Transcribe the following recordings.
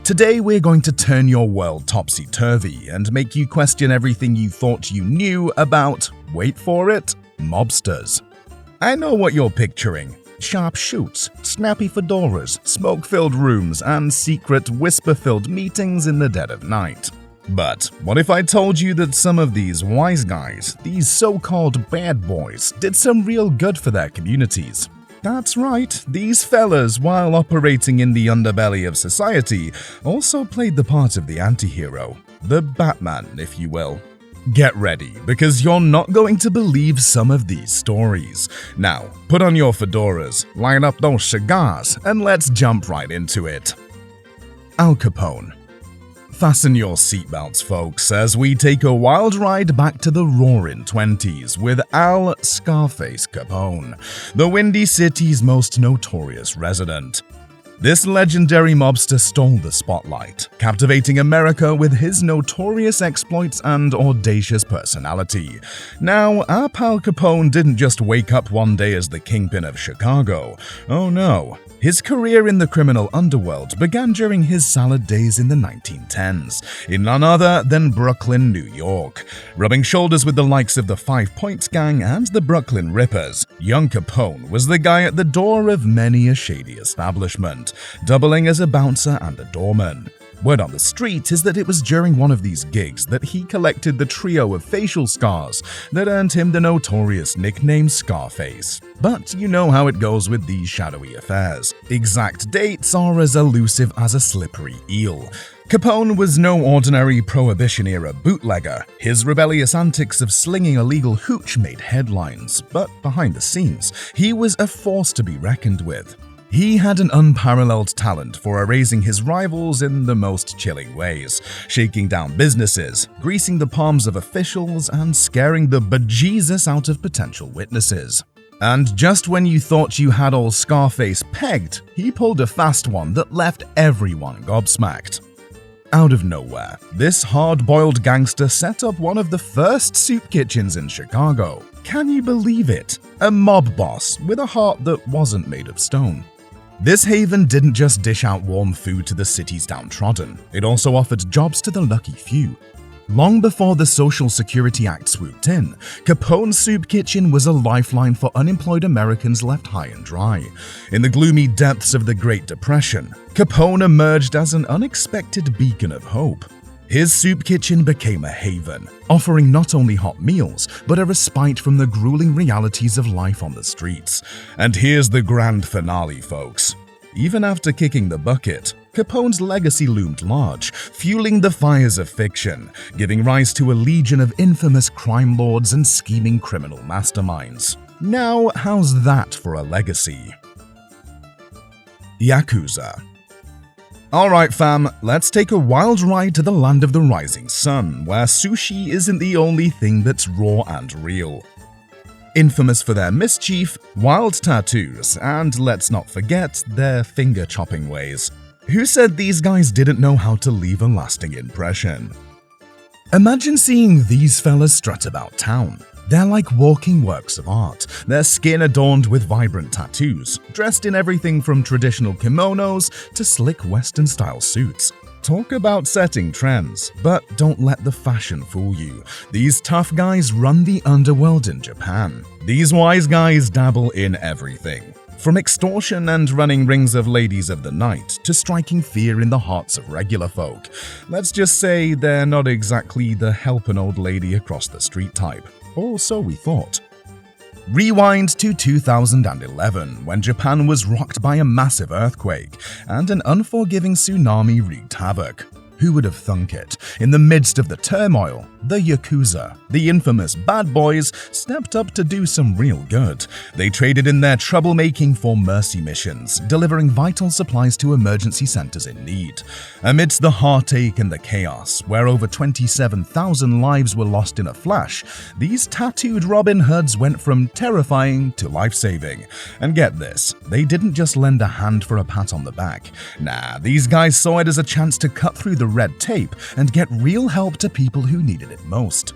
Today we're going to turn your world topsy-turvy and make you question everything you thought you knew about, wait for it, mobsters. I know what you're picturing. Sharp shoots, snappy fedoras, smoke-filled rooms, and secret whisper-filled meetings in the dead of night. But what if I told you that some of these wise guys, these so-called bad boys, did some real good for their communities? That's right, these fellas, while operating in the underbelly of society, also played the part of the anti-hero, the Batman, if you will. Get ready, because you're not going to believe some of these stories. Now, put on your fedoras, light up those cigars, and let's jump right into it. Al Capone. Fasten your seatbelts, folks, as we take a wild ride back to the roaring 20s with Al Scarface Capone, the Windy City's most notorious resident. This legendary mobster stole the spotlight, captivating America with his notorious exploits and audacious personality. Now, our pal Capone didn't just wake up one day as the kingpin of Chicago. Oh no. His career in the criminal underworld began during his salad days in the 1910s, in none other than Brooklyn, New York. Rubbing shoulders with the likes of the 5 Points Gang and the Brooklyn Rippers, young Capone was the guy at the door of many a shady establishment, doubling as a bouncer and a doorman. Word on the street is that it was during one of these gigs that he collected the trio of facial scars that earned him the notorious nickname Scarface. But you know how it goes with these shadowy affairs. Exact dates are as elusive as a slippery eel. Capone was no ordinary Prohibition-era bootlegger. His rebellious antics of slinging illegal hooch made headlines, but behind the scenes, he was a force to be reckoned with. He had an unparalleled talent for erasing his rivals in the most chilling ways, shaking down businesses, greasing the palms of officials, and scaring the bejesus out of potential witnesses. And just when you thought you had old Scarface pegged, he pulled a fast one that left everyone gobsmacked. Out of nowhere, this hard-boiled gangster set up one of the first soup kitchens in Chicago. Can you believe it? A mob boss with a heart that wasn't made of stone. This haven didn't just dish out warm food to the city's downtrodden, it also offered jobs to the lucky few. Long before the Social Security Act swooped in, Capone's Soup Kitchen was a lifeline for unemployed Americans left high and dry. In the gloomy depths of the Great Depression, Capone emerged as an unexpected beacon of hope. His soup kitchen became a haven, offering not only hot meals, but a respite from the grueling realities of life on the streets. And here's the grand finale, folks. Even after kicking the bucket, Capone's legacy loomed large, fueling the fires of fiction, giving rise to a legion of infamous crime lords and scheming criminal masterminds. Now, how's that for a legacy? Yakuza. Alright fam, let's take a wild ride to the land of the rising sun, where sushi isn't the only thing that's raw and real. Infamous for their mischief, wild tattoos, and let's not forget their finger-chopping ways. Who said these guys didn't know how to leave a lasting impression? Imagine seeing these fellas strut about town. They're like walking works of art, their skin adorned with vibrant tattoos, dressed in everything from traditional kimonos to slick Western-style suits. Talk about setting trends, but don't let the fashion fool you. These tough guys run the underworld in Japan. These wise guys dabble in everything. From extortion and running rings of ladies of the night to striking fear in the hearts of regular folk. Let's just say they're not exactly the help an old lady across the street type. Or so we thought. Rewind to 2011, when Japan was rocked by a massive earthquake, and an unforgiving tsunami wreaked havoc. Who would have thunk it? In the midst of the turmoil, the Yakuza, the infamous bad boys, stepped up to do some real good. They traded in their troublemaking for mercy missions, delivering vital supplies to emergency centers in need. Amidst the heartache and the chaos, where over 27,000 lives were lost in a flash, these tattooed Robin Hoods went from terrifying to life-saving. And get this, they didn't just lend a hand for a pat on the back. Nah, these guys saw it as a chance to cut through the red tape and get real help to people who needed it most.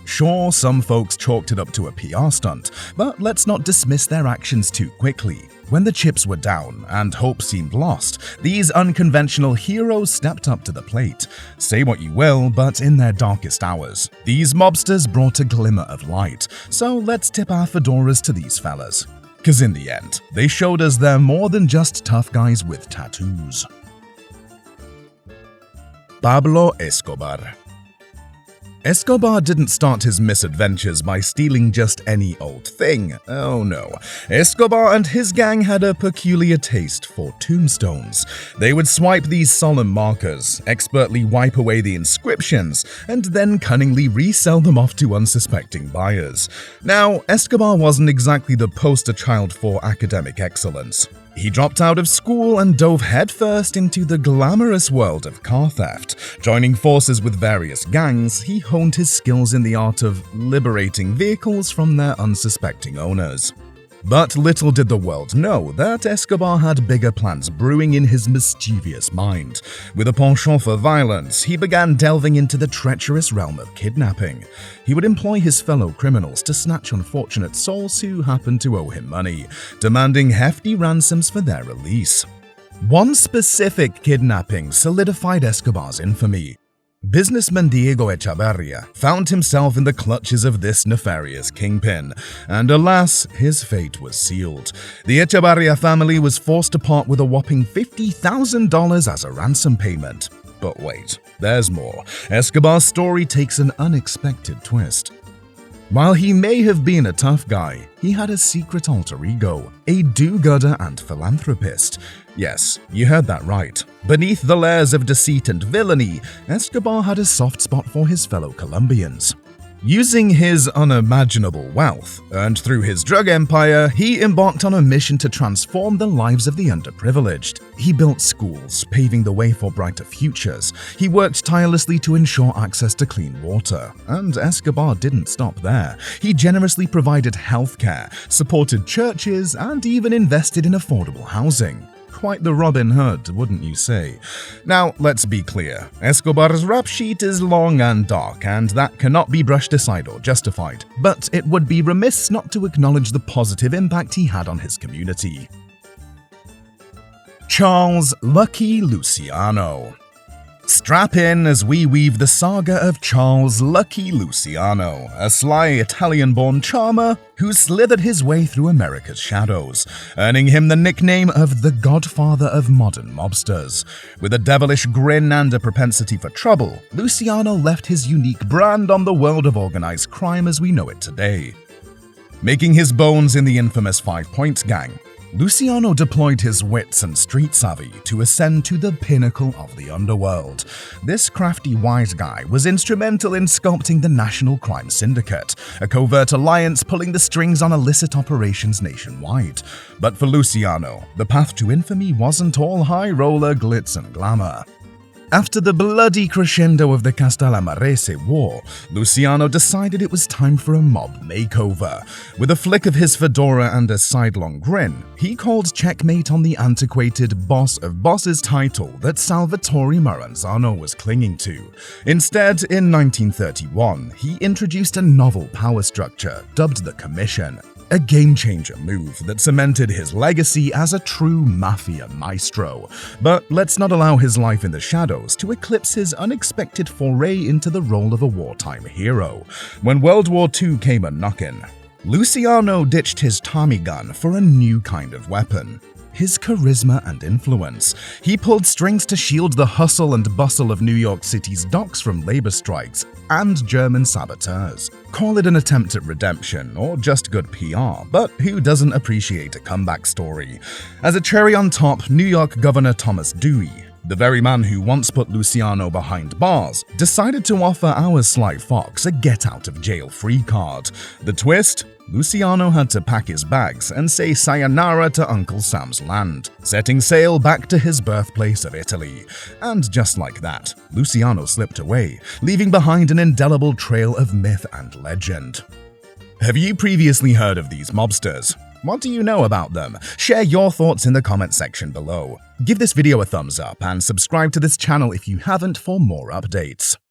Sure, some folks chalked it up to a PR stunt, but let's not dismiss their actions too quickly. When the chips were down and hope seemed lost, these unconventional heroes stepped up to the plate. Say what you will, but in their darkest hours, these mobsters brought a glimmer of light, so let's tip our fedoras to these fellas. 'Cause in the end, they showed us they're more than just tough guys with tattoos. Pablo Escobar. Escobar didn't start his misadventures by stealing just any old thing. Oh no. Escobar and his gang had a peculiar taste for tombstones. They would swipe these solemn markers, expertly wipe away the inscriptions, and then cunningly resell them off to unsuspecting buyers. Now, Escobar wasn't exactly the poster child for academic excellence. He dropped out of school and dove headfirst into the glamorous world of car theft. Joining forces with various gangs, he honed his skills in the art of liberating vehicles from their unsuspecting owners. But little did the world know that Escobar had bigger plans brewing in his mischievous mind. With a penchant for violence, he began delving into the treacherous realm of kidnapping. He would employ his fellow criminals to snatch unfortunate souls who happened to owe him money, demanding hefty ransoms for their release. One specific kidnapping solidified Escobar's infamy. Businessman Diego Echeverria found himself in the clutches of this nefarious kingpin, and alas, his fate was sealed. The Echeverria family was forced to part with a whopping $50,000 as a ransom payment. But wait, there's more. Escobar's story takes an unexpected twist. While he may have been a tough guy, he had a secret alter ego, a do-gooder and philanthropist. Yes, you heard that right. Beneath the layers of deceit and villainy, Escobar had a soft spot for his fellow Colombians. Using his unimaginable wealth earned through his drug empire, he embarked on a mission to transform the lives of the underprivileged. He built schools, paving the way for brighter futures. He worked tirelessly to ensure access to clean water. And Escobar didn't stop there. He generously provided healthcare, supported churches, and even invested in affordable housing. Quite the Robin Hood, wouldn't you say? Now, let's be clear. Escobar's rap sheet is long and dark, and that cannot be brushed aside or justified. But it would be remiss not to acknowledge the positive impact he had on his community. Charles Lucky Luciano. Strap in as we weave the saga of Charles Lucky Luciano, a sly Italian-born charmer who slithered his way through America's shadows, earning him the nickname of the Godfather of modern mobsters. With a devilish grin and a propensity for trouble, Luciano left his unique brand on the world of organized crime as we know it today. Making his bones in the infamous 5 Points Gang, Luciano deployed his wits and street savvy to ascend to the pinnacle of the underworld. This crafty wise guy was instrumental in sculpting the National Crime Syndicate, a covert alliance pulling the strings on illicit operations nationwide. But for Luciano, the path to infamy wasn't all high roller glitz and glamour. After the bloody crescendo of the Castellamarese War, Luciano decided it was time for a mob makeover. With a flick of his fedora and a sidelong grin, he called checkmate on the antiquated boss of bosses title that Salvatore Maranzano was clinging to. Instead, in 1931, he introduced a novel power structure dubbed the Commission. A game-changer move that cemented his legacy as a true Mafia maestro. But let's not allow his life in the shadows to eclipse his unexpected foray into the role of a wartime hero. When World War II came a-knockin', Luciano ditched his Tommy gun for a new kind of weapon. His charisma and influence. He pulled strings to shield the hustle and bustle of New York City's docks from labor strikes and German saboteurs. Call it an attempt at redemption or just good PR, but who doesn't appreciate a comeback story? As a cherry on top, New York Governor Thomas Dewey, the very man who once put Luciano behind bars, decided to offer our Sly Fox a get-out-of-jail-free card. The twist? Luciano had to pack his bags and say sayonara to Uncle Sam's land, setting sail back to his birthplace of Italy. And just like that, Luciano slipped away, leaving behind an indelible trail of myth and legend. Have you previously heard of these mobsters? What do you know about them? Share your thoughts in the comment section below. Give this video a thumbs up and subscribe to this channel if you haven't for more updates.